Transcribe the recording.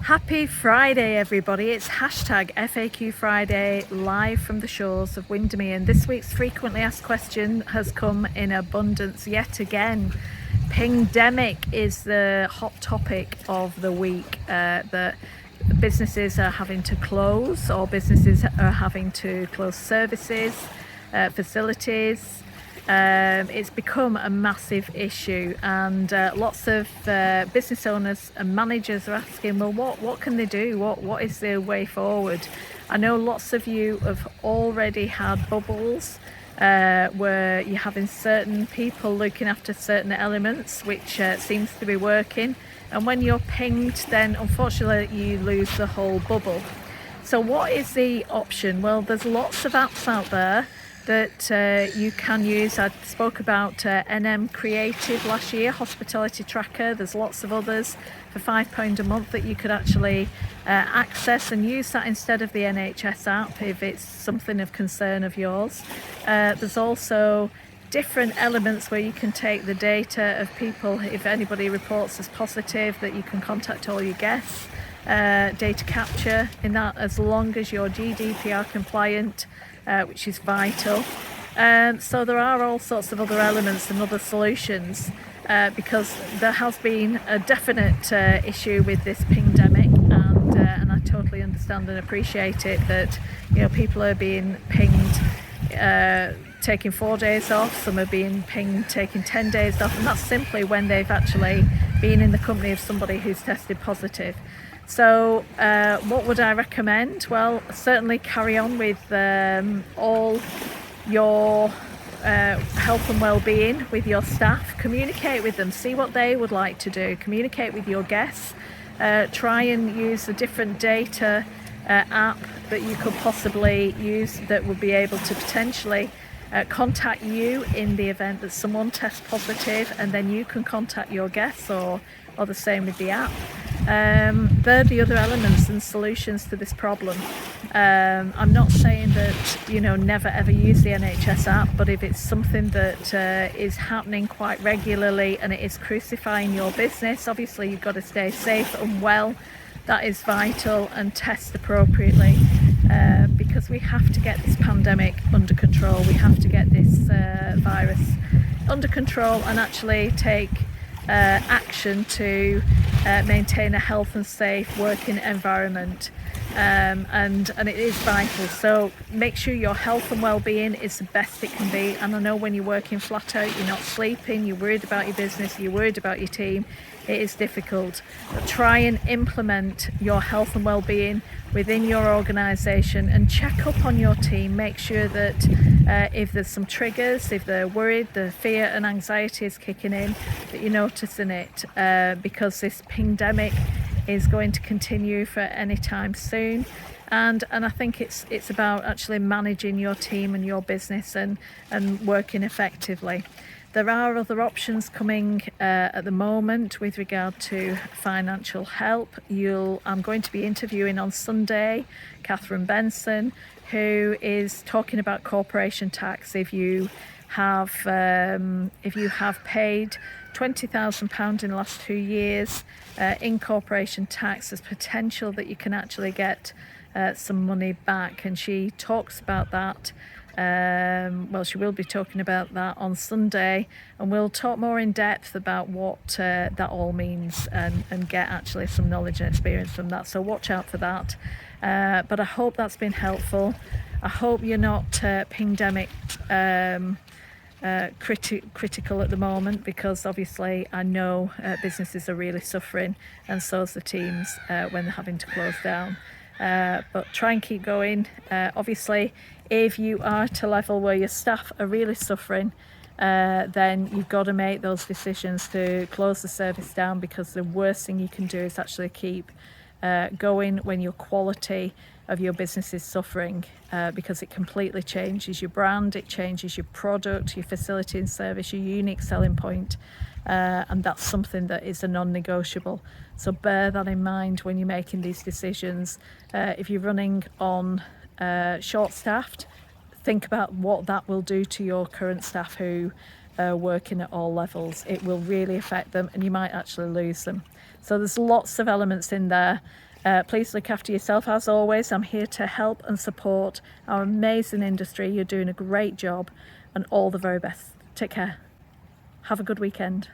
Happy Friday, everybody. It's hashtag FAQ Friday, live from the shores of Windermere. And this week's frequently asked question has come in abundance yet again. Ping-demic is the hot topic of the week. That businesses are having to close, or businesses are having to close services, facilities. It's become a massive issue, and lots of business owners and managers are asking, well, what can they do? What is their way forward? I know lots of you have already had bubbles where you're having certain people looking after certain elements, which seems to be working, and when you're pinged, then unfortunately you lose the whole bubble. So what is the option? Well, there's lots of apps out there that you can use. I spoke about NM Creative last year, Hospitality Tracker. There's lots of others for £5 a month that you could actually access and use that instead of the NHS app if it's something of concern of yours. There's also different elements where you can take the data of people. If anybody reports as positive, that you can contact all your guests. Data capture in that, as long as you're GDPR compliant, which is vital. So there are all sorts of other elements and other solutions, because there has been a definite issue with this ping-demic, and I totally understand and appreciate it that people are being pinged taking 4 days off, some are being pinged taking 10 days off, and that's simply when they've actually been in the company of somebody who's tested positive. So what would I recommend? Well, certainly carry on with all your health and well-being with your staff. Communicate with them, see what they would like to do. Communicate with your guests. Try and use a different data app that you could possibly use that would be able to potentially contact you in the event that someone tests positive, and then you can contact your guests, or the same with the app. They're the other elements and solutions to this problem. I'm not saying that never ever use the NHS app, but if it's something that is happening quite regularly and it is crucifying your business, obviously you've got to stay safe and well. That is vital, and test appropriately, because we have to get this pandemic under control. We have to get this virus under control and actually take action to maintain a health and safe working environment, and it is vital. So make sure your health and well-being is the best it can be. And I know when you're working flat out, you're not sleeping, you're worried about your business, you're worried about your team, it is difficult. But try and implement your health and well-being within your organisation, and check up on your team. Make sure that if there's some triggers, if they're worried, the fear and anxiety is kicking in, that you're noticing it, because this ping-demic is going to continue for any time soon. And I think it's about actually managing your team and your business and working effectively. There are other options coming at the moment with regard to financial help. I'm going to be interviewing on Sunday Catherine Benson, who is talking about corporation tax. If you have paid £20,000 in the last 2 years in corporation tax, there's potential that you can actually get some money back, and she talks about that. She will be talking about that on Sunday, and we'll talk more in depth about what that all means, and get actually some knowledge and experience from that. So watch out for that. But I hope that's been helpful. I hope you're not ping-demic critical at the moment, because obviously I know businesses are really suffering, and so's the teams when they're having to close down. But try and keep going. Obviously, if you are at a level where your staff are really suffering, then you've got to make those decisions to close the service down, because the worst thing you can do is actually keep going when your quality of your business is suffering, because it completely changes your brand, it changes your product, your facility and service, your unique selling point, and that's something that is a non-negotiable. So bear that in mind when you're making these decisions. If you're running on short-staffed, think about what that will do to your current staff who are working at all levels. It will really affect them, and you might actually lose them. So there's lots of elements in there. Please look after yourself. As always, I'm here to help and support our amazing industry. You're doing a great job, and all the very best. Take care. Have a good weekend.